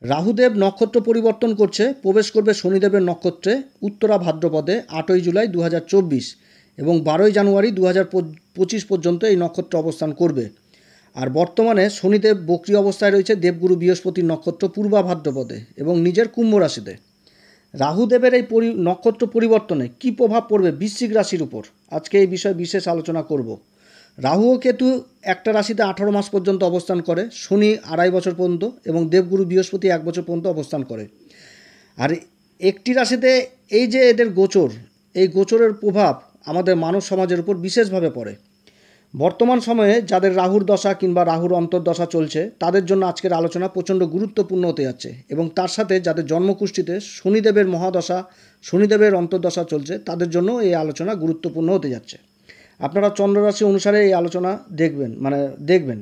রাহুদেব নক্ষত্র পরিবর্তন করছে, প্রবেশ করবে শনিদেবের নক্ষত্রে উত্তরা ভাদ্রপদে 8ই জুলাই 2024 এবং 12ই জানুয়ারি 2025 পর্যন্ত এই নক্ষত্র অবস্থান করবে। আর বর্তমানে শনিদেব বক্রী অবস্থায় রয়েছে দেবগুরু বৃহস্পতির নক্ষত্র পূর্বা ভাদ্রপদে এবং নিজের কুম্ভ রাশিতে। রাহুদেবের এই নক্ষত্র পরিবর্তনে কী প্রভাব পড়বে বৃশ্চিক রাশির উপর, আজকে এই বিষয়ে বিশেষ আলোচনা করব। রাহু ও কেতু একটা রাশিতে 18 মাস পর্যন্ত অবস্থান করে, শনি 2.5 বছর পর্যন্ত এবং দেবগুরু বৃহস্পতি 1 বছর পর্যন্ত অবস্থান করে। আর একটি রাশিতে এই যে এদের গোচর, এই গোচরের প্রভাব আমাদের মানব সমাজের উপর বিশেষভাবে পড়ে। বর্তমান সময়ে যাদের রাহুর দশা কিংবা রাহুর অন্তর্দশা চলছে তাদের জন্য আজকের আলোচনা প্রচণ্ড গুরুত্বপূর্ণ হতে যাচ্ছে, এবং তার সাথে যাদের জন্মকুষ্ঠিতে শনিদেবের মহাদশা, শনিদেবের অন্তর্দশা চলছে তাদের জন্য এই আলোচনা গুরুত্বপূর্ণ হতে যাচ্ছে। আপনারা চন্দ্ররাশি অনুসারে এই আলোচনা দেখবেন।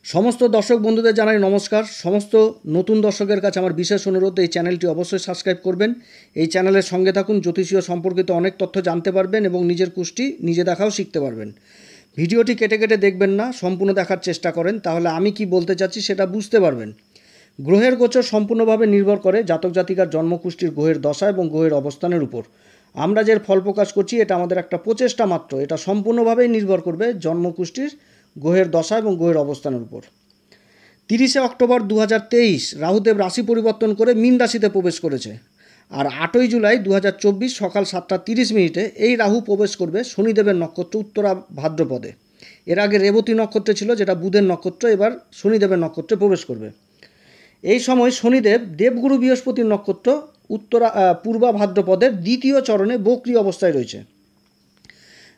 সমস্ত দর্শক বন্ধুদের জানাই নমস্কার। সমস্ত নতুন দর্শকের কাছে আমার বিশেষ অনুরোধ, এই চ্যানেলটি অবশ্যই সাবস্ক্রাইব করবেন। এই চ্যানেলের সঙ্গে থাকুন, জ্যোতিষীয় সম্পর্কিত অনেক তথ্য জানতে পারবেন এবং নিজের কুষ্টি নিজে দেখাও শিখতে পারবেন। ভিডিওটি কেটে কেটে দেখবেন না, সম্পূর্ণ দেখার চেষ্টা করেন, তাহলে আমি কি বলতে চাচ্ছি সেটা বুঝতে পারবেন। গ্রহের গোচর সম্পূর্ণভাবে নির্ভর করে জাতক জাতিকার জন্মকুষ্ঠির গ্রহের দশা এবং গ্রহের অবস্থানের উপর। আমরা যে ফল প্রকাশ করছি এটা আমাদের একটা প্রচেষ্টা মাত্র, এটা সম্পূর্ণভাবেই নির্ভর করবে জন্মকুষ্ঠির গ্রহের দশা এবং গ্রহের অবস্থানের উপর। 30শে অক্টোবর 2023 রাহুদেব রাশি পরিবর্তন করে মীন রাশিতে প্রবেশ করেছে। আর 8ই জুলাই 2024 সকাল 7টা 30 এই রাহু প্রবেশ করবে শনিদেবের নক্ষত্র উত্তরা ভাদ্রপদে। এর আগে রেবতী নক্ষত্রে ছিল, যেটা বুধের নক্ষত্র, এবার শনিদেবের নক্ষত্রে প্রবেশ করবে। এই সময় শনিদেব দেবগুরু বৃহস্পতির নক্ষত্র পূর্বা ভাদ্রপদের 2য় চরণে বক্রী অবস্থায় রয়েছে।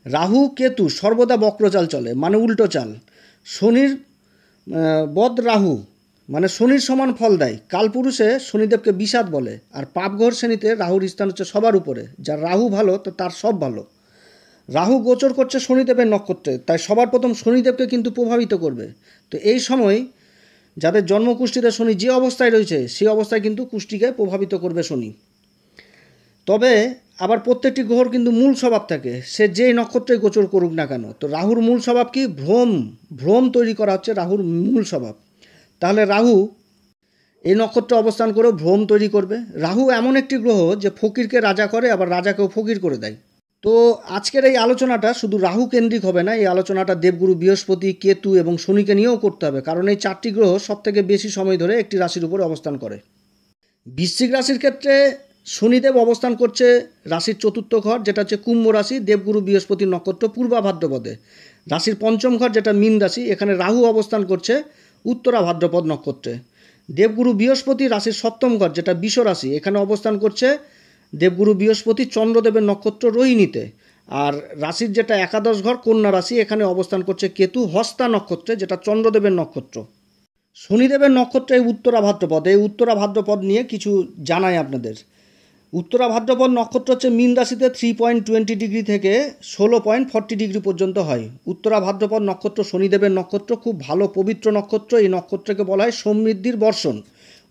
রাহু কেতু সর্বদা বক্রচাল চলে, মানে উল্টো চাল। শনির বদ রাহু মানে শনির সমান ফল দেয়। কালপুরুষে শনিদেবকে বিষাদ বলে, আর পাপঘর শ্রেণীতে রাহুর স্থান হচ্ছে সবার উপরে। যার রাহু ভালো তো তার সব ভালো। রাহু গোচর করছে শনিদেবের নক্ষত্রে, তাই সবার প্রথম শনিদেবকে কিন্তু প্রভাবিত করবে। তো এই সময় যাদের জন্মকুষ্ঠিতে শনি যে অবস্থায় রয়েছে সেই অবস্থায় কিন্তু কুষ্ঠিকে প্রভাবিত করবে শনি। তবে আবার প্রত্যেকটি গ্রহর কিন্তু মূল স্বভাব থাকে, সে যেই নক্ষত্রে গোচর করুক না কেন। তো রাহুর মূল স্বভাব কি? ভ্রম তৈরি করা হচ্ছে রাহুর মূল স্বভাব। তাহলে রাহু এই নক্ষত্রে অবস্থান করে ভ্রম তৈরি করবে। রাহু এমন একটি গ্রহ যে ফকিরকে রাজা করে, আবার রাজাকেও ফকির করে দেয়। তো আজকের এই আলোচনাটা শুধু রাহু কেন্দ্রিক হবে না, এই আলোচনাটা দেবগুরু বৃহস্পতি, কেতু এবং শনিকে নিয়েও করতে হবে, কারণ এই 4টি গ্রহ সবথেকে বেশি সময় ধরে একটি রাশির উপরে অবস্থান করে। বৃশ্চিক রাশির ক্ষেত্রে শনিদেব অবস্থান করছে রাশির 4র্থ ঘর, যেটা হচ্ছে কুম্ভ রাশি, দেবগুরু বৃহস্পতির নক্ষত্র পূর্বা ভাদ্রপদে। রাশির 5ম ঘর যেটা মীন রাশি, এখানে রাহু অবস্থান করছে উত্তরা ভাদ্রপদ নক্ষত্রে। দেবগুরু বৃহস্পতি রাশির 7ম ঘর যেটা বিষ রাশি, এখানে অবস্থান করছে দেবগুরু বৃহস্পতি চন্দ্রদেবের নক্ষত্র রোহিণীতে। আর রাশির যেটা 11ম ঘর কন্যা রাশি, এখানে অবস্থান করছে কেতু হস্তা নক্ষত্রে, যেটা চন্দ্রদেবের নক্ষত্র। শনিদেবের নক্ষত্রে উত্তরা ভাদ্রপদ, এই উত্তরা ভাদ্রপদ নিয়ে কিছু জানাই আপনাদের। উত্তরা ভাদ্রপদ নক্ষত্র হচ্ছে মীন রাশিতে 3.20 ডিগ্রি থেকে 16.40 ডিগ্রি পর্যন্ত হয়। উত্তরা ভাদ্রপদ নক্ষত্র শনিদেবের নক্ষত্র, খুব ভালো পবিত্র নক্ষত্র। এই নক্ষত্রকে বলা হয় সমৃদ্ধির বর্ষণ।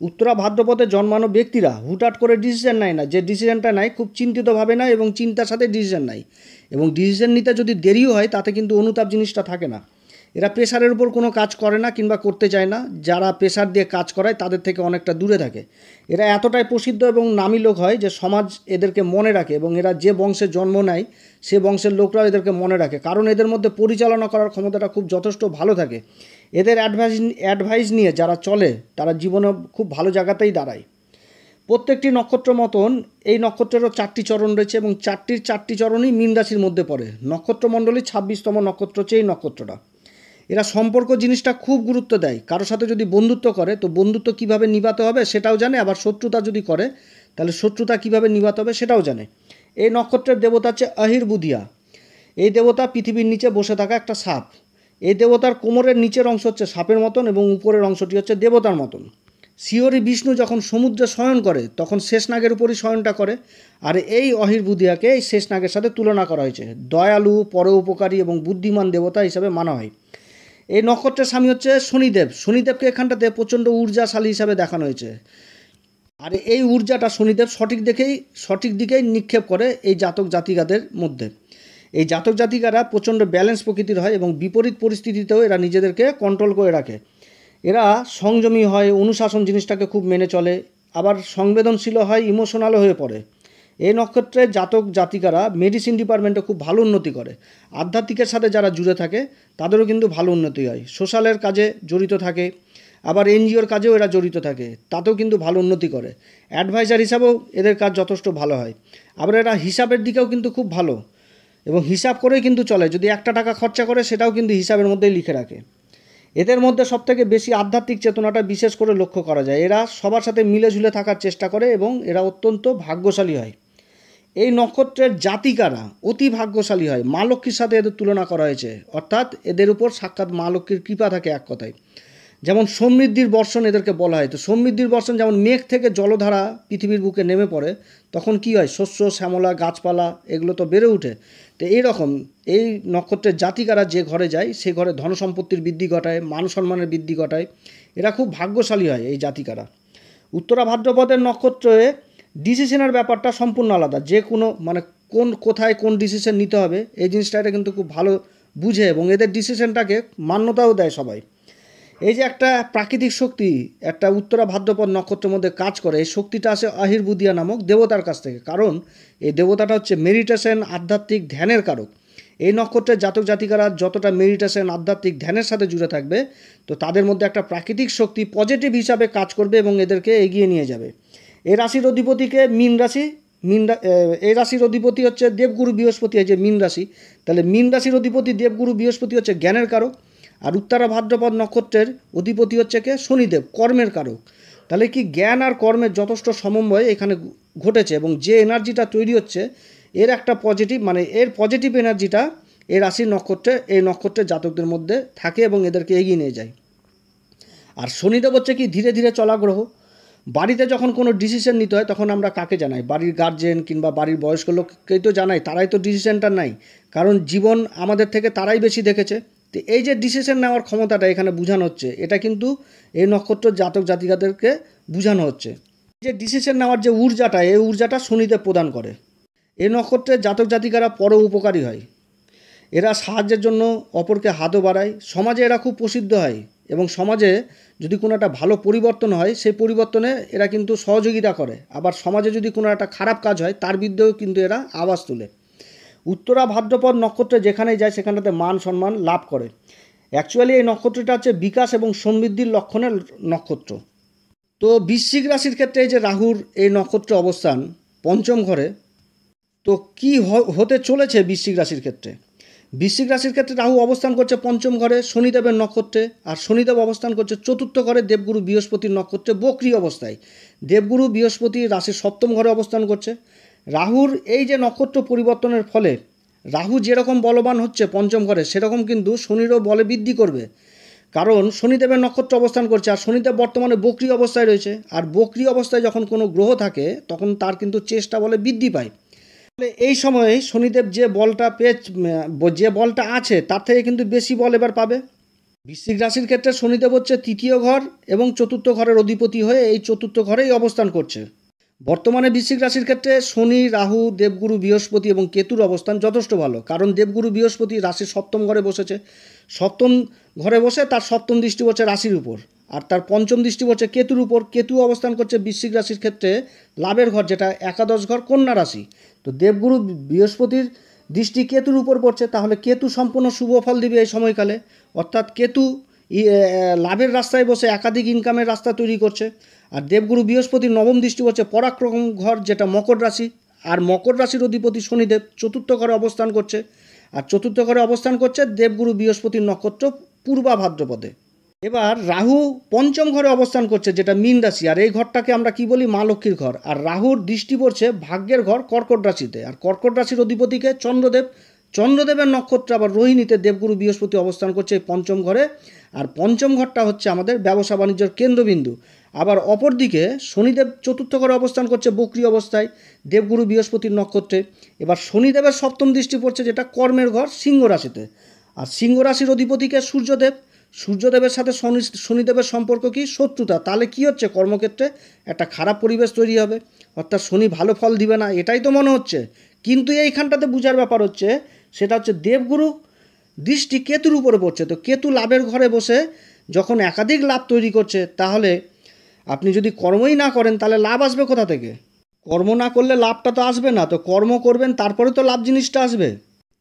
উত্তরা ভাদ্রপদে জন্মানো ব্যক্তিরা হুটহাট করে ডিসিশন নেয় না, যে ডিসিশনটা নেয় খুব চিন্তিতভাবে নেয় এবং চিন্তার সাথে ডিসিশন নেয়, এবং ডিসিশন নিতে যদি দেরিও হয় তাতে কিন্তু অনুতাপ জিনিসটা থাকে না। এরা প্রেশারের উপর কোনো কাজ করে না কিংবা করতে চায় না, যারা প্রেশার দিয়ে কাজ করায় তাদের থেকে অনেকটা দূরে থাকে। এরা এতটাই প্রসিদ্ধ এবং নামী লোক হয় যে সমাজ এদেরকে মনে রাখে, এবং এরা যে বংশে জন্ম নেয় সে বংশের লোকরাও এদেরকে মনে রাখে, কারণ এদের মধ্যে পরিচালনা করার ক্ষমতাটা খুব যথেষ্ট ভালো থাকে। এদের অ্যাডভাইস নিয়ে যারা চলে তারা জীবনে খুব ভালো জায়গাতেই দাঁড়ায়। প্রত্যেকটি নক্ষত্র মতন এই নক্ষত্রেরও 4টি চরণ রয়েছে, এবং 4টি চরণই মীন রাশির মধ্যে পড়ে। নক্ষত্রমণ্ডলী 26তম নক্ষত্র হচ্ছে এই নক্ষত্রটা। এরা সম্পর্ক জিনিসটা খুব গুরুত্ব দেয়। কারোর সাথে যদি বন্ধুত্ব করে তো বন্ধুত্ব কিভাবে নিভাতে হবে সেটাও জানে, আবার শত্রুতা যদি করে তাহলে শত্রুতা কিভাবে নিভাতে হবে সেটাও জানে। এই নক্ষত্রের দেবতা হচ্ছে আহিরবুধিয়া। এই দেবতা পৃথিবীর নিচে বসে থাকা একটা সাপ। এই দেবতার কোমরের নিচের অংশ হচ্ছে সাপের মতন এবং উপরের অংশটি হচ্ছে দেবতার মতন। শ্রীহরি বিষ্ণু যখন সমুদ্রে শয়ন করে তখন শেষনাগের উপরই শয়নটা করে, আর এই আহিরবুধিয়াকে এই শেষনাগের সাথে তুলনা করা হয়েছে। দয়ালু, পরোপকারী এবং বুদ্ধিমান দেবতা হিসাবে মানা হয়। এই নক্ষত্রের স্বামী হচ্ছে শনিদেব। শনিদেবকে এখানটাতে প্রচণ্ড ঊর্জাশালী হিসাবে দেখানো হয়েছে, আর এই ঊর্জাটা শনিদেব সঠিক দিকেই নিক্ষেপ করে এই জাতক জাতিকাদের মধ্যে। এই জাতক জাতিকারা প্রচণ্ড ব্যালেন্স প্রকৃতির হয় এবং বিপরীত পরিস্থিতিতেও এরা নিজেদেরকে কন্ট্রোল করে রাখে। এরা সংযমী হয়, অনুশাসন জিনিসটাকে খুব মেনে চলে, আবার সংবেদনশীল হয়, ইমোশনালও হয়ে পড়ে। এই নক্ষত্রের জাতক জাতিকারা মেডিসিন ডিপার্টমেন্টে খুব ভালো উন্নতি করে। আধ্যাত্মিকের সাথে যারা জুড়ে থাকে তাদেরও কিন্তু ভালো উন্নতি হয়। সোশ্যালের কাজে জড়িত থাকে, আবার এনজিওর কাজেও এরা জড়িত থাকে, তাতেও কিন্তু ভালো উন্নতি করে। অ্যাডভাইজার হিসাবেও এদের কাজ যথেষ্ট ভালো হয়। আবার এরা হিসাবের দিকেও কিন্তু খুব ভালো, এবং হিসাব করেই কিন্তু চলে। যদি একটা টাকা খরচা করে সেটাও কিন্তু হিসাবের মধ্যেই লিখে রাখে। এদের মধ্যে সবথেকে বেশি আধ্যাত্মিক চেতনাটা বিশেষ করে লক্ষ্য করা যায়। এরা সবার সাথে মিলে ঝুলে থাকার চেষ্টা করে এবং এরা অত্যন্ত ভাগ্যশালী হয়। এই নক্ষত্রের জাতিকারা অতি ভাগ্যশালী হয়। মা লক্ষ্মীর সাথে এদের তুলনা করা হয়েছে, অর্থাৎ এদের উপর সাক্ষাৎ মা লক্ষ্মীর কৃপা থাকে এক কথায়। যেমন সমৃদ্ধির বর্ষণ এদেরকে বলা হয়। তো সমৃদ্ধির বর্ষণ যেমন মেঘ থেকে জলধারা পৃথিবীর বুকে নেমে পড়ে, তখন কি হয়, শস্য শ্যামলা গাছপালা এগুলো তো বেড়ে ওঠে। তো এইরকম এই নক্ষত্রের জাতিকারা যে ঘরে যায় সে ঘরে ধন সম্পত্তির বৃদ্ধি ঘটায়, মান সম্মানের বৃদ্ধি ঘটায়। এরা খুব ভাগ্যশালী হয় এই জাতিকারা। উত্তরা ভাদ্রপদের নক্ষত্রে ডিসিশনের ব্যাপারটা সম্পূর্ণ আলাদা। যে কোনো কোথায় কোন ডিসিশন নিতে হবে এই জিনিসটা এটা কিন্তু খুব ভালো বুঝে, এবং এদের ডিসিশনটাকে মান্যতাও দেয় সবাই। এই যে একটা প্রাকৃতিক শক্তি একটা উত্তরা ভাদ্রপদ নক্ষত্রের মধ্যে কাজ করে, এই শক্তিটা আসে আহিরবুদিয়া নামক দেবতার কাছ থেকে। কারণ এই দেবতাটা হচ্ছে মেডিটেশন, আধ্যাত্মিক ধ্যানের কারক। এই নক্ষত্রের জাতক জাতিকারা যতটা মেডিটেশন, আধ্যাত্মিক ধ্যানের সাথে জুড়ে থাকবে, তো তাদের মধ্যে একটা প্রাকৃতিক শক্তি পজিটিভ হিসাবে কাজ করবে এবং এদেরকে এগিয়ে নিয়ে যাবে। এই রাশির অধিপতিকে মীন রাশি, এই রাশির অধিপতি হচ্ছে দেবগুরু বৃহস্পতি। এই যে মীন রাশি, তাহলে মীন রাশির অধিপতি দেবগুরু বৃহস্পতি হচ্ছে জ্ঞানের কারক। আর উত্তরা ভাদ্রপদ নক্ষত্রের অধিপতি হচ্ছে কে, শনিদেব, কর্মের কারক। তাহলে কি জ্ঞান আর কর্মের যথেষ্ট সমন্বয় এখানে ঘটেছে, এবং যে এনার্জিটা তৈরি হচ্ছে এর একটা পজিটিভ, এর পজিটিভ এনার্জিটা এই রাশির এই নক্ষত্রের জাতকদের মধ্যে থাকে এবং এদেরকে এগিয়ে নিয়ে যায়। আর শনিদেব হচ্ছে কি ধীরে ধীরে চলা গ্রহ। বাড়িতে যখন কোনো ডিসিশন নিতে হয় তখন আমরা কাকে জানাই, বাড়ির গার্জেন কিংবা বাড়ির বয়স্ক লোককেই তো জানাই, তারাই তো ডিসিশনটা নাই, কারণ জীবন আমাদের থেকে তারাই বেশি দেখেছে। তো এই যে ডিসিশন নেওয়ার ক্ষমতাটা এখানে বোঝানো হচ্ছে, এটা কিন্তু এই নক্ষত্র জাতক জাতিকাদেরকে বোঝানো হচ্ছে। যে ডিসিশন নেওয়ার যে ঊর্জাটা, এই ঊর্জাটা শনিদেব প্রদান করে। এই নক্ষত্রের জাতক জাতিকারা পর উপকারী হয়। এরা সাহায্যের জন্য অপরকে হাতও বাড়ায়। সমাজে এরা খুব প্রসিদ্ধ হয়, এবং সমাজে যদি কোনো একটা ভালো পরিবর্তন হয় সেই পরিবর্তনে এরা কিন্তু সহযোগিতা করে। আবার সমাজে যদি কোনো একটা খারাপ কাজ হয় তার বিরুদ্ধেও কিন্তু এরা আওয়াজ তোলে। উত্তরা ভাদ্রপদ নক্ষত্রে যেখানেই যায় সেখানটাতে মান সম্মান লাভ করে। অ্যাকচুয়ালি এই নক্ষত্রটা হচ্ছে বিকাশ এবং সমৃদ্ধির লক্ষণের নক্ষত্র। তো বৃশ্চিক রাশির ক্ষেত্রে এই যে রাহুর এই নক্ষত্রে অবস্থান পঞ্চম ঘরে, তো কি হতে চলেছে বৃশ্চিক রাশির ক্ষেত্রে? বৃশ্চিক রাশির ক্ষেত্রে রাহু অবস্থান করছে পঞ্চম ঘরে শনিদেবের নক্ষত্রে, আর শনিদেব অবস্থান করছে চতুর্থ ঘরে দেবগুরু বৃহস্পতির নক্ষত্রে বক্রী অবস্থায়। দেবগুরু বৃহস্পতি রাশির সপ্তম ঘরে অবস্থান করছে। রাহুর এই যে নক্ষত্র পরিবর্তনের ফলে রাহু যেরকম বলবান হচ্ছে পঞ্চম ঘরে, সেরকম কিন্তু শনিরও বলে বৃদ্ধি করবে। কারণ শনিদেবের নক্ষত্র অবস্থান করছে, আর শনিদেব বর্তমানে বক্রী অবস্থায় রয়েছে। আর বক্রী অবস্থায় যখন কোনো গ্রহ থাকে তখন তার কিন্তু চেষ্টা বলে বৃদ্ধি পায়। এই সময়ে শনিদেব যে বলটা আছে তার থেকে কিন্তু বেশি বল এবার পাবে। বৃশ্চিক রাশির ক্ষেত্রে শনিদেব হচ্ছে তৃতীয় ঘর এবং চতুর্থ ঘরের অধিপতি হয়ে এই চতুর্থ ঘরেই অবস্থান করছে। বর্তমানে বৃশ্চিক রাশির ক্ষেত্রে শনি, রাহু, দেবগুরু বৃহস্পতি এবং কেতুর অবস্থান যথেষ্ট ভালো। কারণ দেবগুরু বৃহস্পতি রাশির সপ্তম ঘরে বসেছে। সপ্তম ঘরে বসে তার সপ্তম দৃষ্টি পড়ছে রাশির উপর, আর তার পঞ্চম দৃষ্টি পড়ছে কেতুর উপর। কেতু অবস্থান করছে বৃশ্চিক রাশির ক্ষেত্রে লাভের ঘর, যেটা একাদশ ঘর, কন্যা রাশি। তো দেবগুরু বৃহস্পতির দৃষ্টি কেতুর উপর পড়ছে, তাহলে কেতু সম্পূর্ণ শুভ ফল দিবে এই সময়কালে। অর্থাৎ কেতু লাভের রাস্তায় বসে একাধিক ইনকামের রাস্তা তৈরি করছে। আর দেবগুরু বৃহস্পতির নবম দৃষ্টি হচ্ছে পরাক্রম ঘর, যেটা মকর রাশি। আর মকর রাশির অধিপতি শনিদেব চতুর্থ ঘরে অবস্থান করছে। আর চতুর্থ ঘরে অবস্থান করছে দেবগুরু বৃহস্পতির নক্ষত্র পূর্বা ভাদ্রপদে। এবার রাহু পঞ্চম ঘরে অবস্থান করছে, যেটা মীন রাশি। আর এই ঘরটাকে আমরা কি বলি, মা লক্ষ্মীর ঘর। আর রাহুর দৃষ্টি পড়ছে ভাগ্যের ঘর কর্কট রাশিতে। আর কর্কট রাশির অধিপতিকে চন্দ্রদেব। চন্দ্রদেবের নক্ষত্র আবার রোহিণীতে দেবগুরু বৃহস্পতি অবস্থান করছে এই পঞ্চম ঘরে। আর পঞ্চম ঘরটা হচ্ছে আমাদের ব্যবসা বাণিজ্যের কেন্দ্রবিন্দু। আবার অপরদিকে শনিদেব চতুর্থ ঘরে অবস্থান করছে বক্রী অবস্থায় দেবগুরু বৃহস্পতির নক্ষত্রে। এবার শনিদেবের সপ্তম দৃষ্টি পড়ছে, যেটা কর্মের ঘর, সিংহ রাশিতে। আর সিংহ রাশির অধিপতিকে সূর্যদেব। সূর্যদেবের সাথে শনিদেবের সম্পর্ক কি, শত্রুতা। তাহলে কি হচ্ছে, কর্মক্ষেত্রে একটা খারাপ পরিবেশ তৈরি হবে, অর্থাৎ শনি ভালো ফল দিবে না, এটাই তো মনে হচ্ছে। কিন্তু এইখানটাতে বোঝার ব্যাপার হচ্ছে, সেটা হচ্ছে দেবগুরু দৃষ্টি কেতুর উপরে পড়ছে। তো কেতু লাভের ঘরে বসে যখন একাধিক লাভ তৈরি করছে, তাহলে আপনি যদি কর্মই না করেন তাহলে লাভ আসবে কোথা থেকে? কর্ম না করলে লাভটা তো আসবে না। তো কর্ম করবেন, তারপরে তো লাভ জিনিসটা আসবে।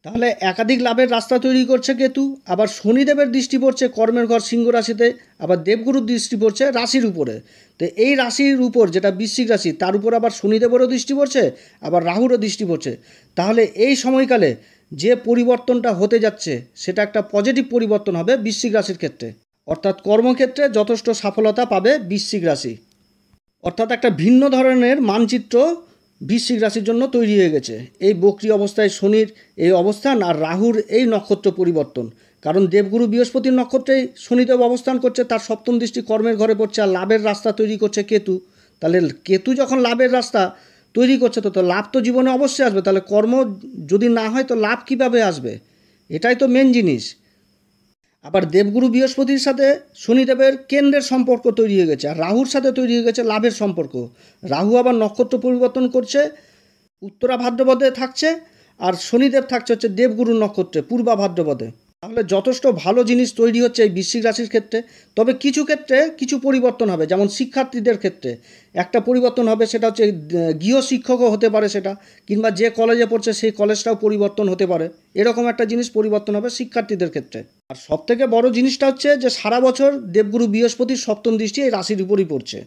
তাহলে একাধিক লাভের রাস্তা তৈরি করছে কেতু। আবার শনিদেবের দৃষ্টি পড়ছে কর্মের ঘর সিংহ রাশিতে, আবার দেবগুরুর দৃষ্টি পড়ছে রাশির উপরে। তো এই রাশির উপর, যেটা বৃশ্চিক রাশি, তার উপর আবার শনিদেবেরও দৃষ্টি পড়ছে, আবার রাহুরও দৃষ্টি পড়ছে। তাহলে এই সময়কালে যে পরিবর্তনটা হতে যাচ্ছে সেটা একটা পজিটিভ পরিবর্তন হবে বৃশ্চিক রাশির ক্ষেত্রে। অর্থাৎ কর্মক্ষেত্রে যথেষ্ট সফলতা পাবে বৃশ্চিক রাশি। অর্থাৎ একটা ভিন্ন ধরনের মানচিত্র বৃশ্চিক রাশির জন্য তৈরি হয়ে গেছে এই বক্রী অবস্থায় শনির এই অবস্থান আর রাহুর এই নক্ষত্র পরিবর্তন। কারণ দেবগুরু বৃহস্পতির নক্ষত্রেই শনিদেব অবস্থান করছে, তার সপ্তম দৃষ্টি কর্মের ঘরে পড়ছে, আর লাভের রাস্তা তৈরি করছে কেতু। তাহলে কেতু যখন লাভের রাস্তা তৈরি করছে, তো লাভ তো জীবনে অবশ্যই আসবে। তাহলে কর্ম যদি না হয় তো লাভ কীভাবে আসবে? এটাই তো মেন জিনিস। আবার দেবগুরু বৃহস্পতির সাথে শনিদেবের কেন্দ্রের সম্পর্ক তৈরি হয়ে গেছে, আর রাহুর সাথে তৈরি হয়ে গেছে লাভের সম্পর্ক। রাহু আবার নক্ষত্র পরিবর্তন করছে, উত্তরা ভাদ্রপদে থাকছে, আর শনিদেব থাকছে হচ্ছে দেবগুরুর নক্ষত্রে পূর্বা ভাদ্রপদে। তাহলে যথেষ্ট ভালো জিনিস তৈরি হচ্ছে এই বৃশ্চিক রাশির ক্ষেত্রে। তবে কিছু ক্ষেত্রে কিছু পরিবর্তন হবে, যেমন শিক্ষার্থীদের ক্ষেত্রে একটা পরিবর্তন হবে, সেটা হচ্ছে গৃহ শিক্ষকও হতে পারে সেটা, কিংবা যে কলেজে পড়ছে সেই কলেজটাও পরিবর্তন হতে পারে। এরকম একটা জিনিস পরিবর্তন হবে শিক্ষার্থীদের ক্ষেত্রে। আর সবথেকে বড় জিনিসটা হচ্ছে যে সারা বছর দেবগুরু বৃহস্পতির সপ্তম দৃষ্টি এই রাশির উপরই পড়ছে।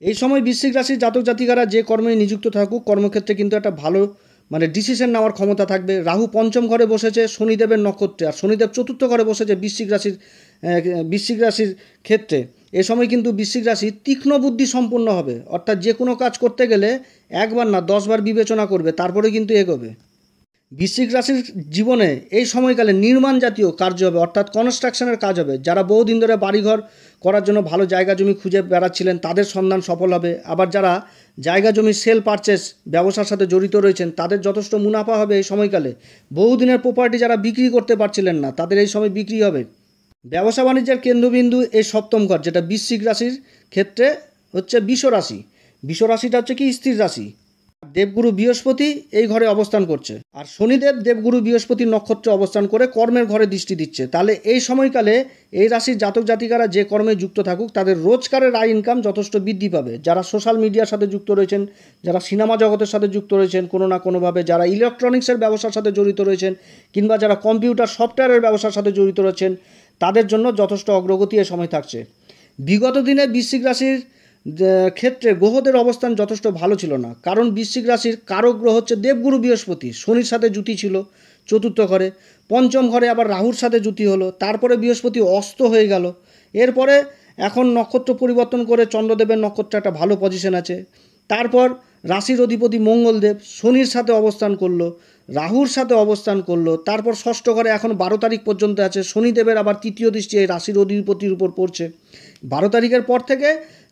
এই সময় বৃশ্চিক রাশির জাতক জাতিকারা যে কর্মে নিযুক্ত থাকুক, কর্মক্ষেত্রে কিন্তু একটা ভালো ডিসিশন নেওয়ার ক্ষমতা থাকবে। রাহু পঞ্চম ঘরে বসেছে শনিদেবের নক্ষত্রে, আর শনিদেব চতুর্থ ঘরে বসেছে বৃশ্চিক রাশির ক্ষেত্রে। এ সময় কিন্তু বৃশ্চিক রাশি তীক্ষ্ণ বুদ্ধি সম্পন্ন হবে, অর্থাৎ যে কোনো কাজ করতে গেলে একবার না 10 বার বিবেচনা করবে, তারপরে কিন্তু এগোবে। বৃশ্চিক রাশির জীবনে এই সময়কালে নির্মাণ জাতীয় কার্য হবে, অর্থাৎ কনস্ট্রাকশনের কাজ হবে। যারা বহুদিন ধরে বাড়িঘর করার জন্য ভালো জায়গা জমি খুঁজে বেড়াচ্ছিলেন, তাদের সন্ধান সফল হবে। আবার যারা জায়গা জমি সেল পারচেস ব্যবসার সাথে জড়িত রয়েছেন, তাদের যথেষ্ট মুনাফা হবে এই সময়কালে। বহুদিনের প্রপার্টি যারা বিক্রি করতে পারছিলেন না, তাদের এই সময় বিক্রি হবে। ব্যবসা বাণিজ্যের কেন্দ্রবিন্দু এই সপ্তম ঘর, যেটা বৃশ্চিক রাশির ক্ষেত্রে হচ্ছে বৃষ রাশি। বৃষ রাশিটা হচ্ছে কি স্থির রাশি। দেবগুরু বৃহস্পতি এই ঘরে অবস্থান করছে, আর শনিদেব দেবগুরু বৃহস্পতির নক্ষত্রে অবস্থান করে কর্মের ঘরে দৃষ্টি দিচ্ছে। তাহলে এই সময়কালে এই রাশির জাতক জাতিকারা যে কর্মে যুক্ত থাকুক, তাদের রোজগারের আয় ইনকাম যথেষ্ট বৃদ্ধি পাবে। যারা সোশ্যাল মিডিয়ার সাথে যুক্ত রয়েছেন, যারা সিনেমা জগতের সাথে যুক্ত রয়েছেন কোনো না কোনোভাবে, যারা ইলেকট্রনিক্সের ব্যবসার সাথে জড়িত রয়েছেন, কিংবা যারা কম্পিউটার সফটওয়্যারের ব্যবসার সাথে জড়িত রয়েছেন, তাদের জন্য যথেষ্ট অগ্রগতি এ সময় থাকছে। বিগত দিনে বৃশ্চিক রাশির ক্ষেত্রে গ্রহদের অবস্থান যথেষ্ট ভালো ছিল না, কারণ বৃশ্চিক রাশির কারক গ্রহ হচ্ছে দেবগুরু বৃহস্পতি। শনির সাথে জুতি ছিল চতুর্থ ঘরে, পঞ্চম ঘরে আবার রাহুর সাথে জুতি হলো, তারপরে বৃহস্পতি অস্ত হয়ে গেল। এরপরে এখন নক্ষত্র পরিবর্তন করে চন্দ্রদেবের নক্ষত্রে একটা ভালো পজিশন আছে। তারপর রাশির অধিপতি মঙ্গলদেব শনির সাথে অবস্থান করলো, রাহুর সাথে অবস্থান করলো। তারপর ষষ্ঠ ঘরে এখন 12 তারিখ পর্যন্ত আছে। শনিদেবের আবার তৃতীয় দৃষ্টি এই রাশির অধিপতির উপর পড়ছে। 12 তারিখের পর থেকে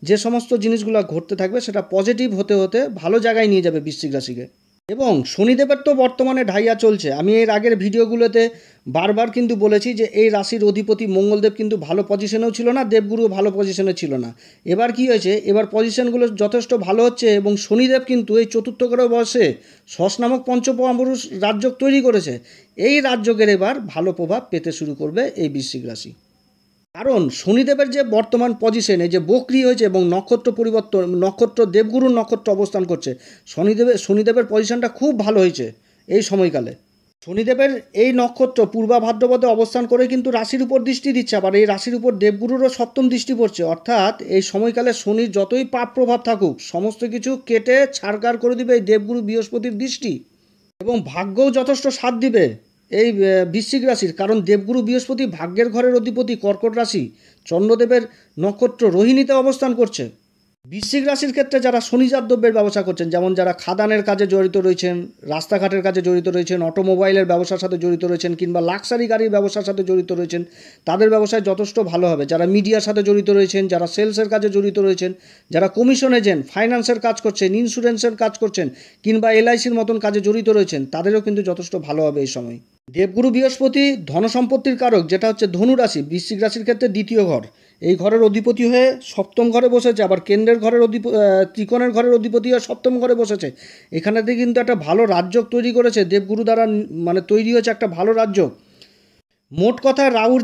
যে সমস্ত জিনিসগুলো ঘটতে থাকবে সেটা পজিটিভ হতে হতে ভালো জায়গায় নিয়ে যাবে বৃশ্চিক রাশিকে। এবং শনিদেবের তো বর্তমানে ঢাইয়া চলছে। আমি এর আগের ভিডিওগুলোতে বারবার কিন্তু বলেছি যে এই রাশির অধিপতি মঙ্গলদেব কিন্তু ভালো পজিশনেও ছিল না, দেবগুরুও ভালো পজিশনে ছিল না। এবার কি হয়েছে, এবার পজিশনগুলো যথেষ্ট ভালো হচ্ছে, এবং শনিদেব কিন্তু এই চতুর্থ ঘরে বসে শশ নামক পঞ্চমহাপুরুষ রাজযোগ তৈরি করেছে। এই রাজযোগের এবার ভালো প্রভাব পেতে শুরু করবে এই বৃশ্চিক রাশি। কারণ শনিদেবের যে বর্তমান পজিশনে যে বক্রি হয়েছে এবং নক্ষত্র পরিবর্তন, নক্ষত্র দেবগুরুর নক্ষত্র অবস্থান করছে, শনিদেবের পজিশনটা খুব ভালো হয়েছে এই সময়কালে। শনিদেবের এই নক্ষত্র পূর্বা ভাদ্রপদে অবস্থান করে কিন্তু রাশির উপর দৃষ্টি দিচ্ছে, আবার এই রাশির উপর দেবগুরুরও সপ্তম দৃষ্টি পড়ছে। অর্থাৎ এই সময়কালে শনির যতই পাপ প্রভাব থাকুক, সমস্ত কিছু কেটে ছাড়কার করে দিবে এই দেবগুরু বৃহস্পতির দৃষ্টি, এবং ভাগ্যও যথেষ্ট সাথ দিবে এই বৃশ্চিক রাশির। কারণ দেবগুরু বৃহস্পতি ভাগ্যের ঘরের অধিপতি কর্কট রাশি, চন্দ্রদেবের নক্ষত্র রোহিণীতে অবস্থান করছে। বৃশ্চিক রাশির ক্ষেত্রে যারা খনিজাত দ্রব্যের ব্যবসা করছেন, যেমন যারা খাদানের কাজে জড়িত রয়েছেন, রাস্তাঘাটের কাজে জড়িত রয়েছেন, অটোমোবাইলের ব্যবসার সাথে জড়িত রয়েছেন, কিংবা লাক্সারি গাড়ির ব্যবসার সাথে জড়িত রয়েছেন, তাদের ব্যবসায় যথেষ্ট ভালো হবে। যারা মিডিয়ার সাথে জড়িত রয়েছেন, যারা সেলসের কাজে জড়িত রয়েছেন, যারা কমিশন এজেন্ট, ফাইন্যান্সের কাজ করছেন, ইন্স্যুরেন্সের কাজ করছেন, কিংবা এলআইসির মতন কাজে জড়িত রয়েছেন, তাদেরও কিন্তু যথেষ্ট ভালো হবে এই সময়। দেবগুরু বৃহস্পতি ধনসম্পত্তির কারক, যেটা হচ্ছে ধনু রাশি, বৃশ্চিক রাশির ক্ষেত্রে দ্বিতীয় ঘর, এই ঘরের অধিপতি হয়ে সপ্তম ঘরে বসেছে। আবার কেন্দ্রের ঘরের ত্রিকোণের ঘরের অধিপতি হয়ে সপ্তম ঘরে বসেছে। এখানেতে কিন্তু একটা ভালো রাজযোগ তৈরি করেছে দেবগুরু দ্বারা, তৈরি হয়েছে একটা ভালো রাজযোগ। মোট কথা রাহুর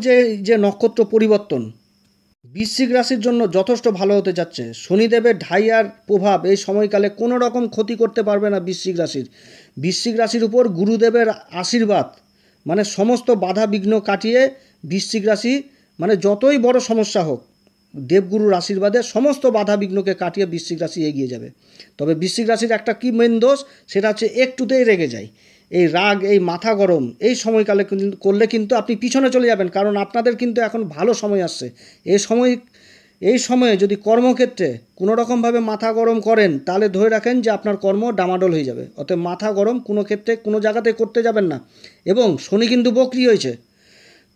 যে নক্ষত্র পরিবর্তন, বৃশ্চিক রাশির জন্য যথেষ্ট ভালো হতে যাচ্ছে। শনিদেবের ঢাইয়ার প্রভাব এই সময়কালে কোনো রকম ক্ষতি করতে পারবে না বৃশ্চিক রাশির উপর গুরুদেবের আশীর্বাদ, মানে সমস্ত বাধা বিঘ্ন কাটিয়ে বৃশ্চিক রাশি, মানে যতই বড় সমস্যা হোক, দেবগুরুর আশীর্বাদে সমস্ত বাধা বিঘ্নকে কাটিয়ে বৃশ্চিক রাশি এগিয়ে যাবে। তবে বৃশ্চিক রাশির একটা কী মেন দোষ, সেটা হচ্ছে একটুতেই রেগে যায়। এই রাগ, এই মাথা গরম এই সময়কালে করলে কিন্তু আপনি পিছনে চলে যাবেন, কারণ আপনাদের কিন্তু এখন ভালো সময় আসছে। এই সময়ে যদি কর্মক্ষেত্রে কোনো রকমভাবে মাথা গরম করেন, তাহলে ধরে রাখেন যে আপনার কর্ম ডামাডোল হয়ে যাবে। অতএব মাথা গরম কোনো ক্ষেত্রে কোনো জায়গাতে করতে যাবেন না। এবং শনি কিন্তু বকরি হয়েছে,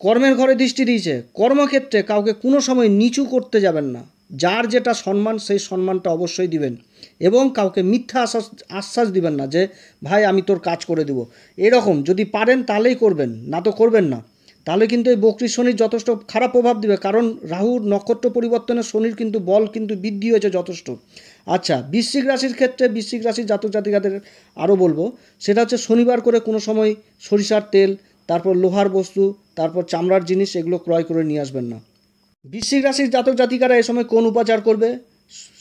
কর্মের ঘরে দৃষ্টি দিয়েছে। কর্মক্ষেত্রে কাউকে কোনো সময় নিচু করতে যাবেন না। যার যেটা সম্মান, সেই সম্মানটা অবশ্যই দিবেন। এবং কাউকে মিথ্যা আশ্বাস দিবেন না যে ভাই আমি তোর কাজ করে দেব। এরকম যদি পারেন তাহলেই করবেন, না তো করবেন না। তাহলে কিন্তু এই বকরি শনির যথেষ্ট খারাপ প্রভাব দিবে, কারণ রাহুর নক্ষত্র পরিবর্তনে শনির কিন্তু বল কিন্তু বৃদ্ধি হয়েছে যথেষ্ট। আচ্ছা, বৃশ্চিক রাশির ক্ষেত্রে বৃশ্চিক রাশির জাতক জাতিকাদের আরও বলবো, সেটা হচ্ছে শনিবার করে কোনো সময় সরিষার তেল, তারপর লোহার বস্তু, তারপর চামড়ার জিনিস এগুলো ক্রয় করে নিয়ে আসবেন না। বৃশ্চিক রাশির জাতক জাতিকারা এ সময় কোন উপাচার করবে?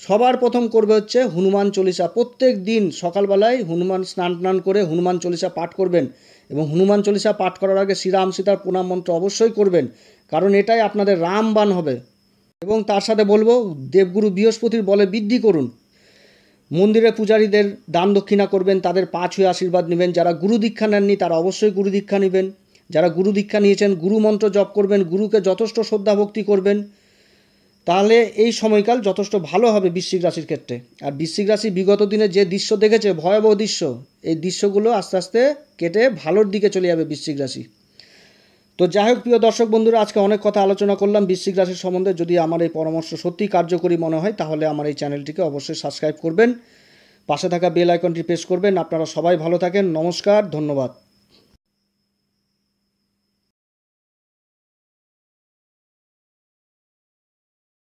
সবার প্রথম করবে হচ্ছে হনুমান চল্লিশা। প্রত্যেক দিন সকালবেলায় স্নান করে হনুমান চল্লিশা পাঠ করবেন, এবং হনুমান চল্লিশা পাঠ করার আগে শ্রীরাম সীতার প্রণাম মন্ত্র অবশ্যই করবেন, কারণ এটাই আপনাদের রামবাণ হবে। এবং তার সাথে বলবো, দেবগুরু বৃহস্পতির বলে বৃদ্ধি করুন। মন্দিরে পূজারীদের দান দক্ষিণা করবেন, তাদের পা ছুঁয়ে আশীর্বাদ নেবেন। যারা গুরু দীক্ষা নেননি তারা অবশ্যই গুরু দীক্ষা নেবেন। যারা গুরু দীক্ষা নিয়েছেন গুরু মন্ত্র জপ করবেন, গুরুকে যথেষ্ট শ্রদ্ধা ভক্তি করবেন। তাহলে এই সময়কাল যথেষ্ট ভালো হবে বৃশ্চিক রাশির ক্ষেত্রে। আর বৃশ্চিক রাশি বিগত দিনে যে দৃশ্য দেখেছে, ভয়াবহ দৃশ্য, এই দৃশ্যগুলো আস্তে আস্তে কেটে ভালোর দিকে চলে যাবে বৃশ্চিক রাশি। তো যাই হোক প্রিয় দর্শক বন্ধুরা, আজকে অনেক কথা আলোচনা করলাম বৃশ্চিক রাশির সম্বন্ধে। যদি আমার এই পরামর্শ সত্যি কার্যকরী মনে হয়, তাহলে আমার এই চ্যানেলটিকে অবশ্যই সাবস্ক্রাইব করবেন, পাশে থাকা বেল আইকনটি প্রেস করবেন। আপনারা সবাই ভালো থাকেন। নমস্কার, ধন্যবাদ।